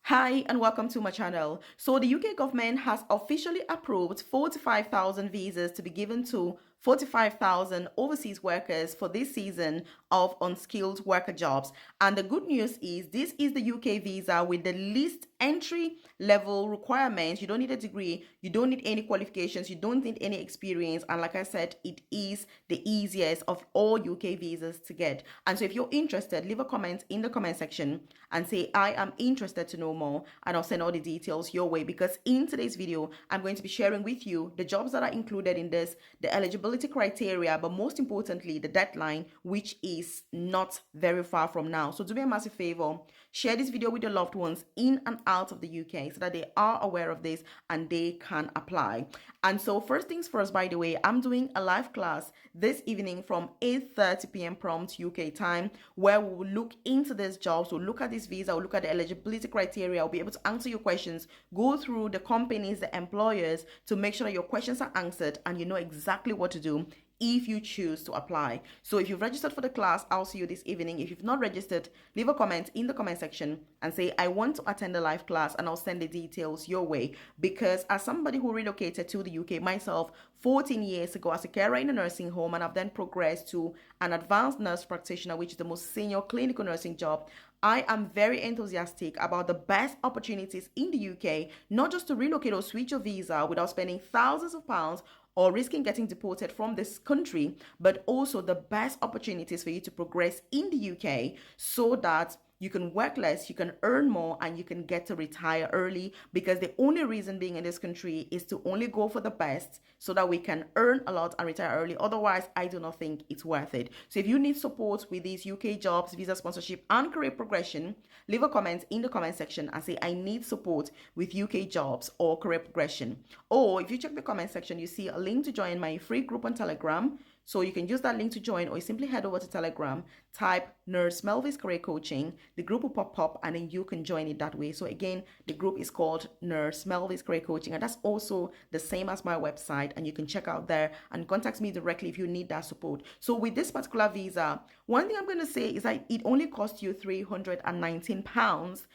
Hi and welcome to my channel. So the UK government has officially approved 45,000 visas to be given to 45,000 overseas workers for this season of unskilled worker jobs. And the good news is this is the UK visa with the least entry level requirements. You don't need a degree, you don't need any qualifications, you don't need any experience. And like I said, it is the easiest of all UK visas to get. And so if you're interested, leave a comment in the comment section and say, I am interested to know more, and I'll send all the details your way, because in today's video, I'm going to be sharing with you the jobs that are included in this, the eligibility criteria, but most importantly, the deadline, which is not very far from now. So do me a massive favor, share this video with your loved ones in and out of the UK so that they are aware of this and they can apply. And so first things first, by the way, I'm doing a live class this evening from 8:30 p.m. prompt UK time, where we will look into these jobs, we'll look at this visa, we'll look at the eligibility criteria, I'll be able to answer your questions, go through the companies, the employers, to make sure that your questions are answered and you know exactly what to do if you choose to apply. So if you've registered for the class, I'll see you this evening. If you've not registered, leave a comment in the comment section and say, I want to attend the live class, and I'll send the details your way. Because as somebody who relocated to the UK myself 14 years ago as a carer in a nursing home, and I've then progressed to an advanced nurse practitioner, which is the most senior clinical nursing job, I am very enthusiastic about the best opportunities in the UK, not just to relocate or switch your visa without spending thousands of pounds or risking getting deported from this country, but also the best opportunities for you to progress in the UK so that you can work less, you can earn more, and you can get to retire early, because the only reason being in this country is to only go for the best so that we can earn a lot and retire early. Otherwise, I do not think it's worth it. So if you need support with these UK jobs, visa sponsorship, and career progression, leave a comment in the comment section and say, I need support with UK jobs or career progression. Or if you check the comment section, you see a link to join my free group on Telegram. So you can use that link to join, or you simply head over to Telegram, type Nurse Melvis Career Coaching, the group will pop up, and then you can join it that way. So again, the group is called Nurse Melvis Career Coaching, and that's also the same as my website, and you can check out there and contact me directly if you need that support. So with this particular visa, one thing I'm going to say is that it only costs you £319,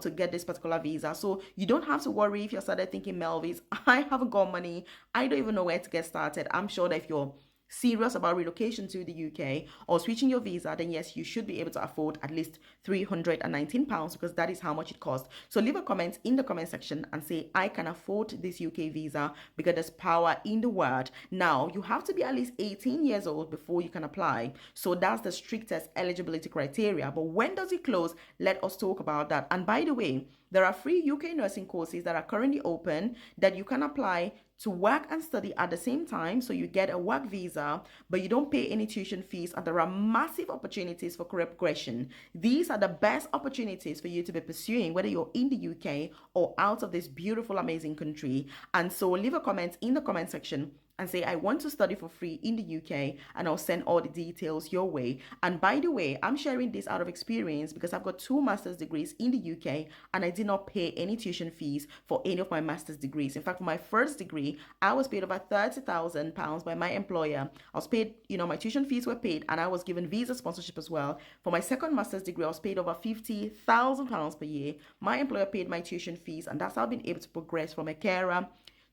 to get this particular visa. So you don't have to worry if you started thinking, Melvis, I haven't got money, I don't even know where to get started. I'm sure that if you're serious about relocation to the UK or switching your visa, then yes, you should be able to afford at least £319, because that is how much it costs. So leave a comment in the comment section and say, I can afford this UK visa, because there's power in the word. Now, you have to be at least 18 years old before you can apply. So that's the strictest eligibility criteria. But when does it close? Let us talk about that. And by the way, there are free UK nursing courses that are currently open that you can apply to work and study at the same time. So you get a work visa, but you don't pay any tuition fees, and there are massive opportunities for career progression. These are the best opportunities for you to be pursuing, whether you're in the UK or out of this beautiful, amazing country. And so leave a comment in the comment section and say, I want to study for free in the UK, and I'll send all the details your way. And by the way, I'm sharing this out of experience because I've got 2 master's degrees in the UK, and I did not pay any tuition fees for any of my master's degrees. In fact, for my first degree, I was paid over £30,000 by my employer. I was paid, my tuition fees were paid, and I was given visa sponsorship as well. For my second master's degree, I was paid over £50,000 per year. My employer paid my tuition fees, and that's how I've been able to progress from a carer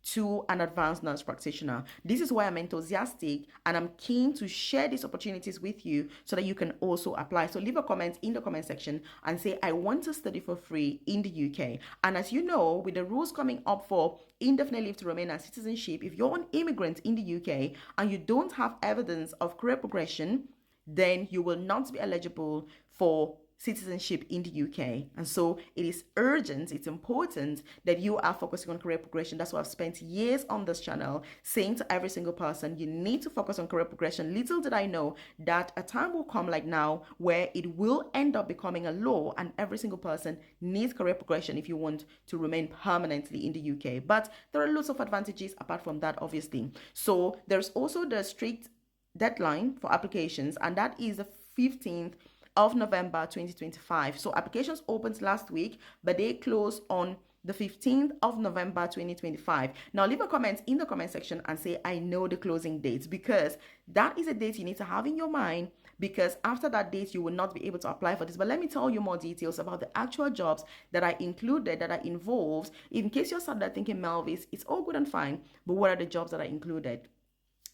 to an advanced nurse practitioner. This is why I'm enthusiastic and I'm keen to share these opportunities with you so that you can also apply. So leave a comment in the comment section and say, I want to study for free in the UK. And as you know, with the rules coming up for indefinite leave to remain and citizenship, if you're an immigrant in the UK and you don't have evidence of career progression, then you will not be eligible for citizenship in the UK. And so it is urgent, it's important that you are focusing on career progression. That's why I've spent years on this channel saying to every single person, you need to focus on career progression. Little did I know that a time will come like now where it will end up becoming a law, and every single person needs career progression if you want to remain permanently in the UK. But there are lots of advantages apart from that, obviously. So there's also the strict deadline for applications, and that is the 15th of November 2025. So applications opened last week, but they close on the 15th of November 2025. Now leave a comment in the comment section and say, I know the closing date, because that is a date you need to have in your mind because after that date, you will not be able to apply for this. But let me tell you more details about the actual jobs that are included, that are involved. In case you're sat there thinking, Melvis, it's all good and fine, but what are the jobs that are included?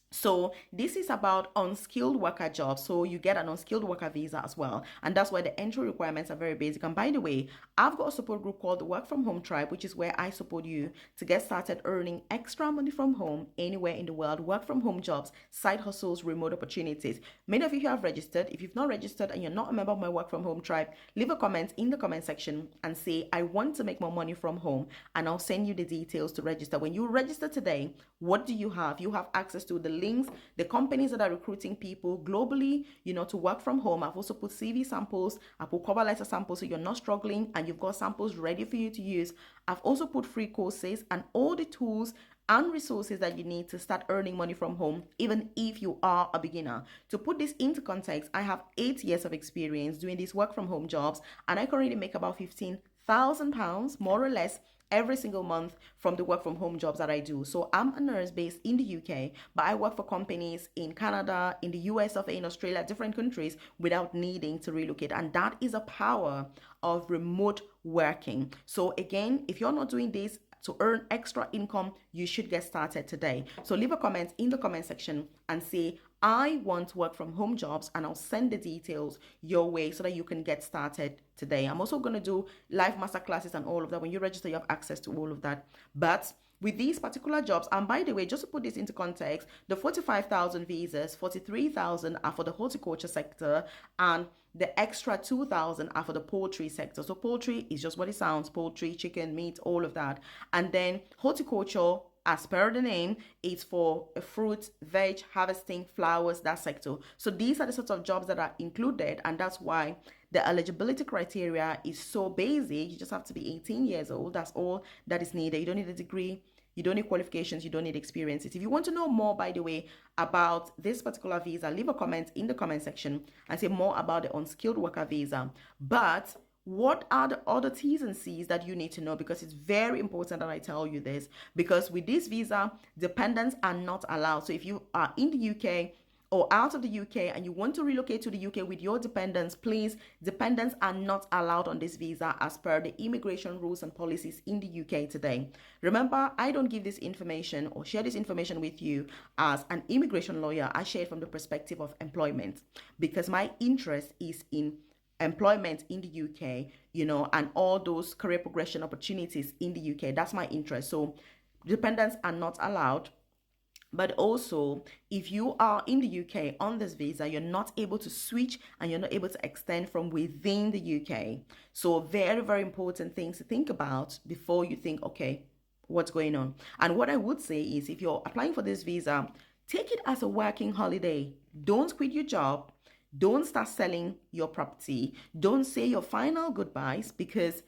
So this is about unskilled worker jobs. So you get an unskilled worker visa as well. And that's why the entry requirements are very basic. And by the way, I've got a support group called the Work From Home Tribe, which is where I support you to get started earning extra money from home anywhere in the world, work from home jobs, side hustles, remote opportunities. Many of you have registered. If you've not registered and you're not a member of my Work From Home Tribe, leave a comment in the comment section and say, I want to make more money from home, and I'll send you the details to register. When you register today, what do you have? You have access to the links, the companies that are recruiting people globally, to work from home. I've also put CV samples, I put cover letter samples so you're not struggling and you've got samples ready for you to use. I've also put free courses and all the tools and resources that you need to start earning money from home, even if you are a beginner. To put this into context, I have 8 years of experience doing these work from home jobs, and I currently make about £15,000, more or less, every single month from the work from home jobs that I do. So I'm a nurse based in the UK, but I work for companies in Canada, in the US of A, in Australia, different countries without needing to relocate. And that is a power of remote working. So again, if you're not doing this to earn extra income, you should get started today. So leave a comment in the comment section and say, I want work from home jobs, and I'll send the details your way so that you can get started today. I'm also going to do live masterclasses and all of that. When you register, you have access to all of that. But with these particular jobs, and by the way, just to put this into context, the 45,000 visas, 43,000 are for the horticulture sector, and the extra 2,000 are for the poultry sector. So poultry is just what it sounds: poultry, chicken, meat, all of that. And then horticulture, as per the name, it's for fruit, veg, harvesting, flowers, that sector. So these are the sorts of jobs that are included, and that's why the eligibility criteria is so basic. You just have to be 18 years old. That's all that is needed. You don't need a degree. You don't need qualifications. You don't need experiences. If you want to know more, by the way, about this particular visa, leave a comment in the comment section and say more about the unskilled worker visa. But what are the other T's and C's that you need to know? Because it's very important that I tell you this, because with this visa, dependents are not allowed. So if you are in the UK or out of the UK and you want to relocate to the UK with your dependents, please, dependents are not allowed on this visa as per the immigration rules and policies in the UK today. Remember, I don't give this information or share this information with you as an immigration lawyer. I share it from the perspective of employment, because my interest is in employment in the UK, and all those career progression opportunities in the UK. That's my interest. So dependents are not allowed. But also, if you are in the UK on this visa, you're not able to switch and you're not able to extend from within the UK. So very, very important things to think about before you think, okay, what's going on? And what I would say is, if you're applying for this visa, take it as a working holiday. Don't quit your job. Don't start selling your property. Don't say your final goodbyes, because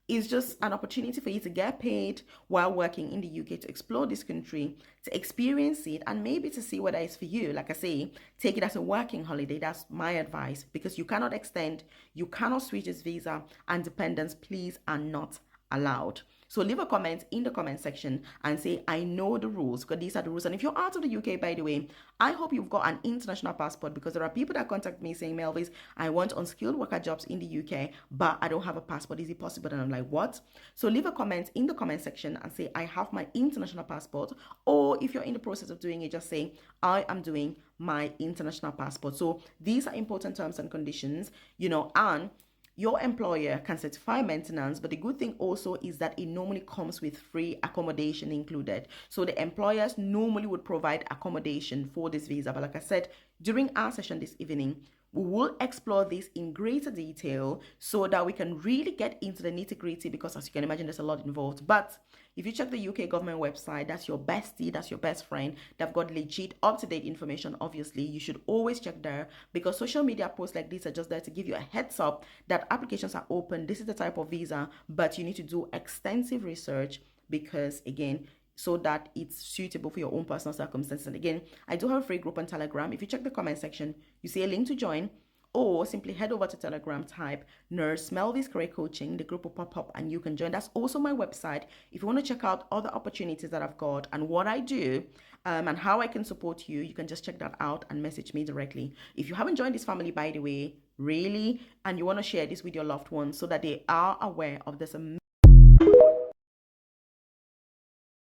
it's just an opportunity for you to get paid while working in the UK, to explore this country, to experience it, and maybe to see whether it's for you. Like I say, take it as a working holiday. That's my advice, because you cannot extend, you cannot switch this visa, and dependents, please, are not allowed. So leave a comment in the comment section and say, I know the rules, because these are the rules. And if you're out of the UK, by the way, I hope you've got an international passport, because there are people that contact me saying, Melvis, I want unskilled worker jobs in the UK, but I don't have a passport. Is it possible? And I'm like, what? So leave a comment in the comment section and say, I have my international passport. Or if you're in the process of doing it, just say, I am doing my international passport. So these are important terms and conditions, and your employer can certify maintenance, but the good thing also is that it normally comes with free accommodation included. So the employers normally would provide accommodation for this visa. But like I said, during our session this evening, we will explore this in greater detail so that we can really get into the nitty-gritty, because as you can imagine, there's a lot involved. But if you check the UK government website, that's your bestie, that's your best friend. They've got legit, up-to-date information. Obviously, you should always check there, because social media posts like this are just there to give you a heads up that applications are open. This is the type of visa, but you need to do extensive research, because again, so that it's suitable for your own personal circumstances. And again, I do have a free group on Telegram. If you check the comment section, you see a link to join. or simply head over to Telegram, type Nurse Melvy's Career Coaching. The group will pop up and you can join. That's also my website. If you want to check out other opportunities that I've got and what I do, and how I can support you, you can just check that out and message me directly. If you haven't joined this family, by the way, really, and you want to share this with your loved ones so that they are aware of this amazing